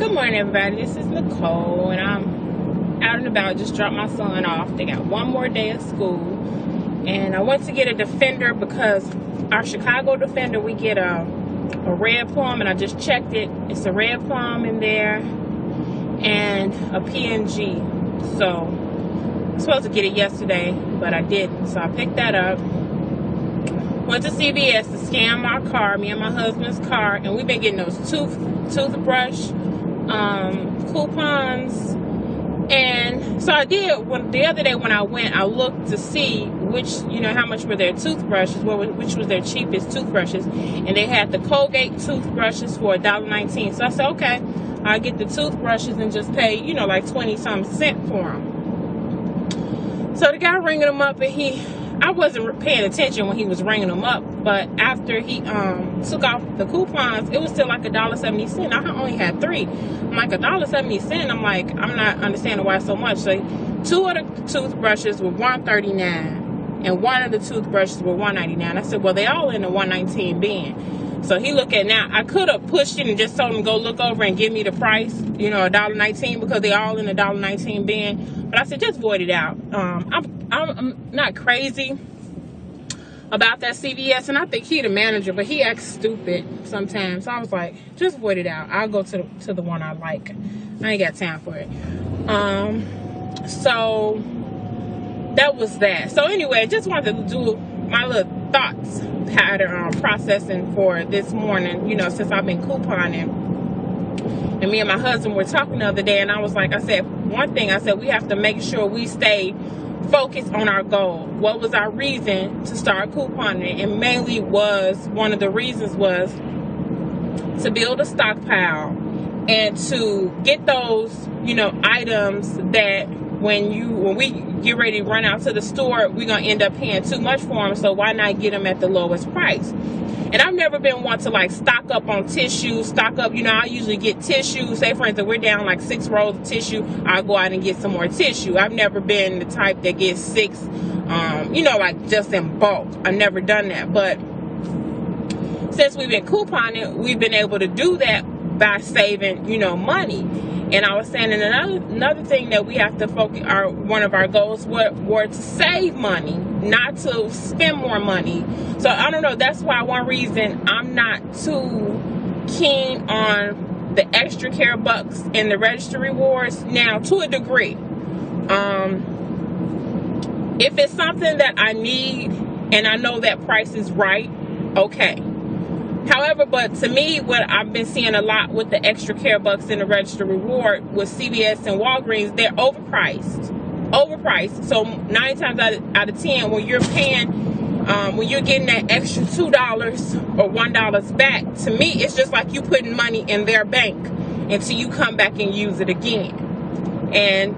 Good morning, everybody. This is Nicole, and I'm out and about. Just dropped my son off. They got one more day of school, and I went to get a Defender because our Chicago Defender, we get a red plum, and I just checked it. It's a red plum in there and a PNG. So I was supposed to get it yesterday, but I didn't. So I picked that up. Went to CVS to scan my car, me and my husband's car, and we've been getting those toothbrush coupons. And so I did. The other day when I went, I looked to see which, how much were their toothbrushes, which was their cheapest toothbrushes, and they had the Colgate toothbrushes for $1.19. So I said, okay, I'll get the toothbrushes and just pay, like 20-some cents for them. So the guy ringing them up, and I wasn't paying attention when he was ringing them up, but after he took off the coupons, it was still like $1.70. I only had 3. I'm like, $1.70. I'm like, I'm not understanding why so much. So 2 of the toothbrushes were $1.39, and 1 of the toothbrushes were $1.99. I said, well, they all in the $1.19 bin. So he looked at, now I could have pushed it and just told him to go look over and give me the price, $1.19, because they all in the $1.19 bin. But I said, just void it out. I'm not crazy about that CVS, and I think he the manager, but he acts stupid sometimes. So I was like, just void it out. I'll go to the one I like. I ain't got time for it. So that was that. So anyway, just wanted to do my little thoughts pattern processing for this morning, since I've been couponing. And me and my husband were talking the other day, and I said we have to make sure we stay focused on our goal. What was our reason to start couponing? And mainly one of the reasons was to build a stockpile and to get those, items that when we get ready to run out to the store, we're going to end up paying too much for them. So why not get them at the lowest price? And I've never been one to stock up on tissue, I usually get tissue. Say, for instance, we're down 6 rolls of tissue. I'll go out and get some more tissue. I've never been the type that gets 6, just in bulk. I've never done that. But since we've been couponing, we've been able to do that by saving, money. And I was saying, and another thing that we have to focus, one of our goals were to save money, not to spend more money. So I don't know. That's why one reason I'm not too keen on the extra care bucks and the register rewards. Now, to a degree, if it's something that I need and I know that price is right, okay. However, but to me, what I've been seeing a lot with the extra care bucks and the register reward with CVS and Walgreens, they're overpriced. So 9 times out of 10, when you're paying, when you're getting that extra $2 or $1 back, to me, it's just like you putting money in their bank until you come back and use it again. And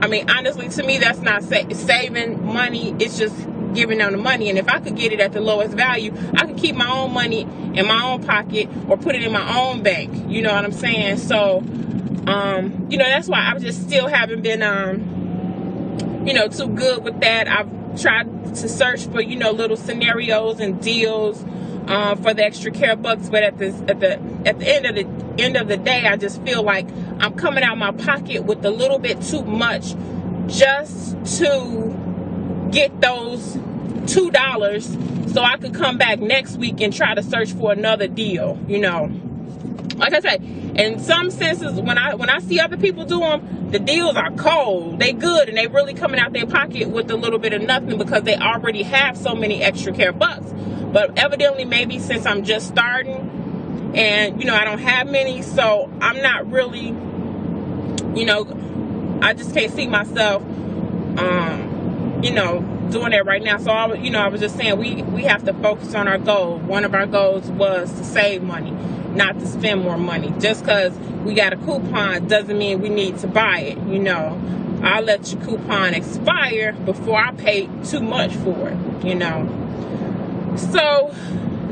I mean, honestly, to me, that's not saving money. It's just giving them the money. And if I could get it at the lowest value, I could keep my own money in my own pocket or put it in my own bank. You know what I'm saying? So, that's why I just still haven't been, too good with that. I've tried to search for, little scenarios and deals for the extra care bucks, but at the end of the day, I just feel like I'm coming out my pocket with a little bit too much just to get those $2 so I could come back next week and try to search for another deal. Like I said, in some senses, when I see other people do them, the deals are cold. They good, and they really coming out their pocket with a little bit of nothing because they already have so many extra care bucks. But evidently, maybe since I'm just starting and, I don't have many, so I'm not really, I just can't see myself, doing that right now. So, I was just saying we have to focus on our goal. One of our goals was to save money, not to spend more money. Just because we got a coupon doesn't mean we need to buy it. I'll let your coupon expire before I pay too much for it, So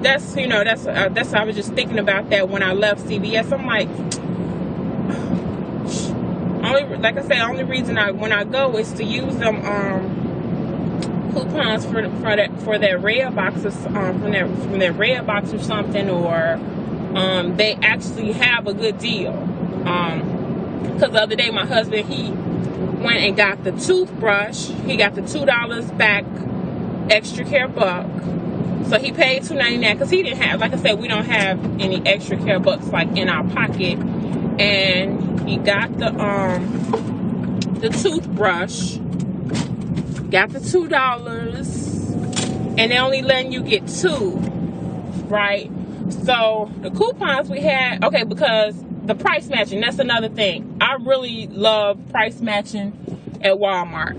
that's I was just thinking about that when I left CVS. I'm like, only reason when I go is to use them coupons for their red boxes, from their red box or something, or they actually have a good deal. Because the other day my husband, he went and got the toothbrush. He got the $2 back extra care buck. So he paid $2.99 because he didn't have, like I said, we don't have any extra care bucks like in our pocket. And he got the toothbrush, got the $2, and they only letting you get 2, right? So the coupons we had, okay, because the price matching, that's another thing. I really love price matching at Walmart.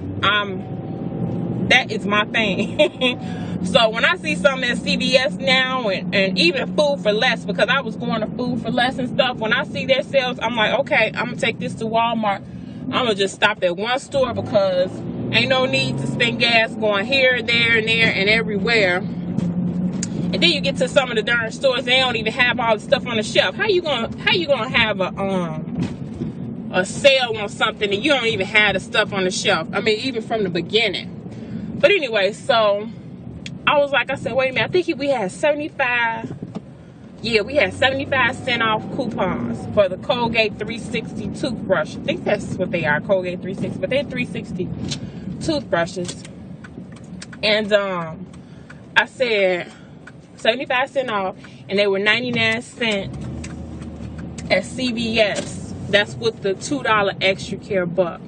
That is my thing. So when I see something at CVS now, and even Food for Less, because I was going to Food for Less and stuff, when I see their sales, I'm like, okay, I'm gonna take this to Walmart. I'm gonna just stop at one store because ain't no need to spend gas going here, there, and everywhere. And then you get to some of the darn stores, they don't even have all the stuff on the shelf. How you gonna have a sale on something and you don't even have the stuff on the shelf? I mean, even from the beginning. But anyway, so I was like, I said, wait a minute, I think we had 75. Yeah, we had 75% off coupons for the Colgate 360 toothbrush. I think that's what they are, Colgate 360, but they're 360 toothbrushes. And I said 75% off, and they were 99 cents at CVS. That's with the $2 extra care buck.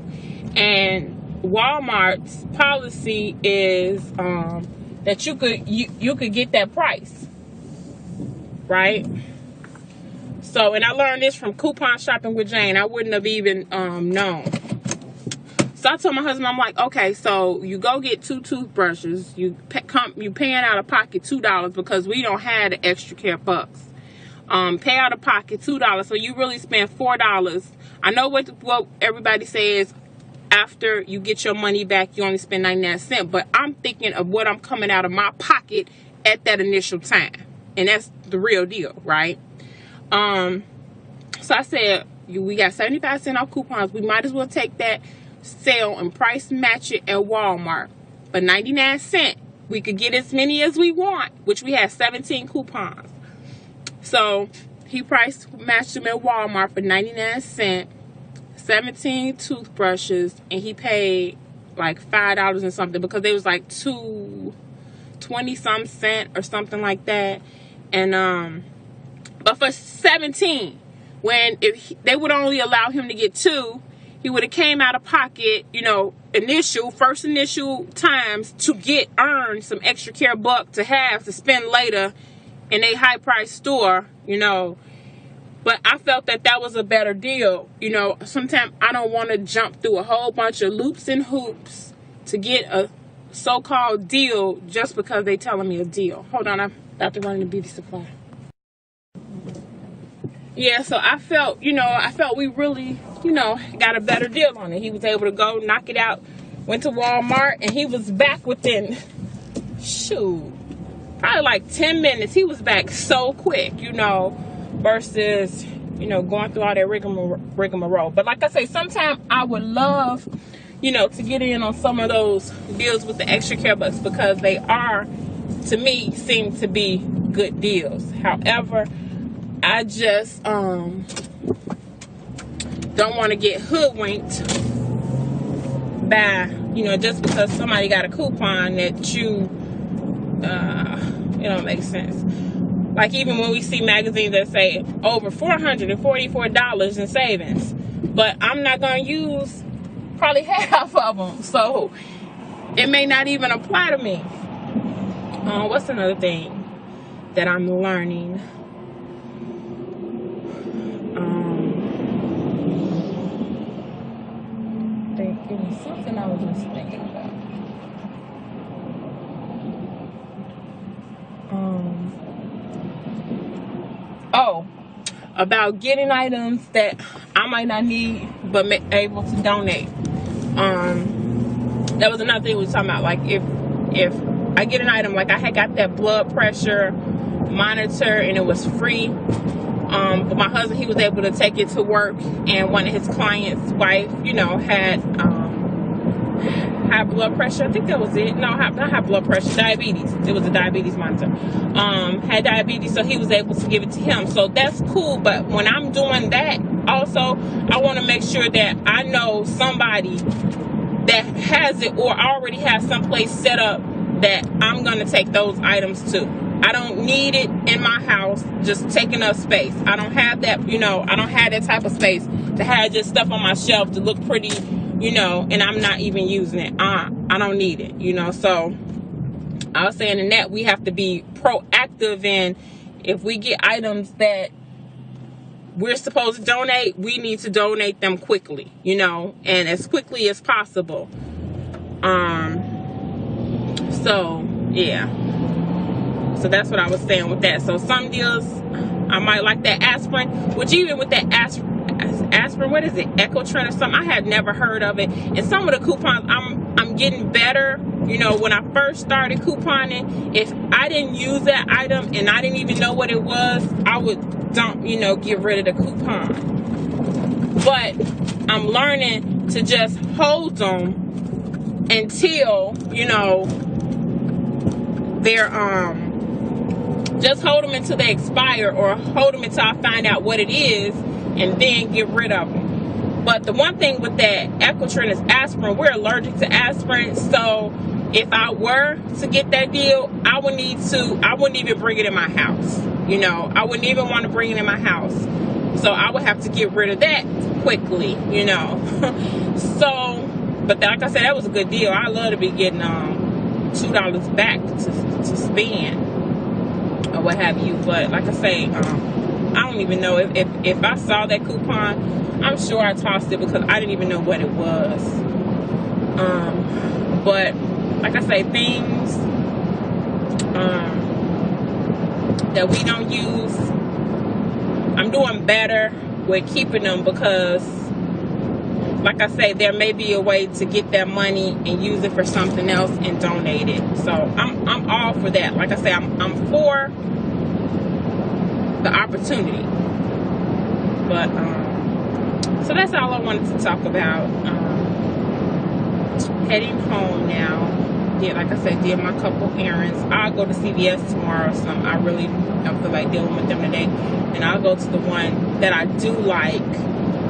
And Walmart's policy is that you could get that price, right? So, and I learned this from Coupon Shopping with Jane. I wouldn't have even known. So I told my husband, I'm like, okay, so you go get 2 toothbrushes. You paying out of pocket $2 because we don't have the extra care bucks. Pay out of pocket $2, so you really spend $4. I know what everybody says. After you get your money back, you only spend 99 cents. But I'm thinking of what I'm coming out of my pocket at that initial time. And that's the real deal, right? So I said, we got 75 cents off coupons. We might as well take that sale and price match it at Walmart. For 99 cents, we could get as many as we want, which we had 17 coupons. So he price matched them at Walmart for 99 cents. 17 toothbrushes, and he paid like $5 and something because they was like 20 some cent or something like that. And but for 17, when if they would only allow him to get 2, he would have came out of pocket, you know, first initial times to earn some extra care buck to have to spend later in a high price store, you know. But I felt that was a better deal. You know, sometimes I don't want to jump through a whole bunch of loops and hoops to get a so-called deal just because they telling me a deal. Hold on, I'm about to run the beauty supply. Yeah, so I felt we really, got a better deal on it. He was able to go knock it out, went to Walmart, and he was back within, probably like 10 minutes. He was back so quick, versus, going through all that rigmarole. But like I say, sometimes I would love, to get in on some of those deals with the extra care bucks because they are, to me, seem to be good deals. However, I just don't want to get hoodwinked by, just because somebody got a coupon that it don't make sense. Like even when we see magazines that say over $444 in savings, but I'm not going to use probably half of them, so it may not even apply to me. What's another thing that I'm learning? It was something I was just thinking about. About getting items that I might not need but able to donate. That was another thing we were talking about. Like if I get an item, like I had got that blood pressure monitor and it was free. But my husband, he was able to take it to work, and one of his clients' wife, had high blood pressure. I think that was it. No, not high blood pressure, diabetes. It was a diabetes monitor. Had diabetes, so he was able to give it to him. So that's cool. But when I'm doing that, also, I want to make sure that I know somebody that has it or already has someplace set up that I'm going to take those items to. I don't need it in my house just taking up space. I don't have that, you know, I don't have that type of space to have just stuff on my shelf to look pretty, you know, and I'm not even using it. I don't need it, you know. So I was saying in that we have to be proactive, and if we get items that we're supposed to donate, we need to donate them quickly, you know, and as quickly as possible. So yeah, so that's what I was saying with that. So some deals I might like that aspirin, which even with that aspirin, what is it, Ecotrin or something, I had never heard of it. And some of the coupons I'm getting better. You know, when I first started couponing, if I didn't use that item and I didn't even know what it was, I would dump, you know, get rid of the coupon. But I'm learning to just hold them until, you know, they're just hold them until they expire, or hold them until I find out what it is and then get rid of them. But the one thing with that Ecotrin is aspirin. We're allergic to aspirin, so if I were to get that deal, I wouldn't even bring it in my house. You know, I wouldn't even want to bring it in my house. So I would have to get rid of that quickly, you know. So, but like I said, that was a good deal. I love to be getting $2 back to spend or what have you. But like I say, I don't even know if I saw that coupon, I'm sure I tossed it because I didn't even know what it was. But like I say, things that we don't use, I'm doing better with keeping them, because like I say, there may be a way to get that money and use it for something else and donate it. So I'm all for that. Like I say, I'm for the opportunity. But so that's all I wanted to talk about. Heading home now. Yeah, like I said, did my couple errands. I'll go to CVS tomorrow. So I really don't feel like dealing with them today. And I'll go to the one that I do like.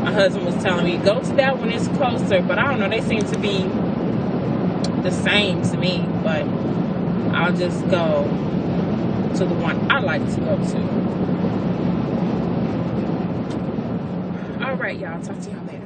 My husband was telling me, go to that one, it's closer. But I don't know, they seem to be the same to me. But I'll just go to the one I like to go to. All right, y'all. Talk to y'all later.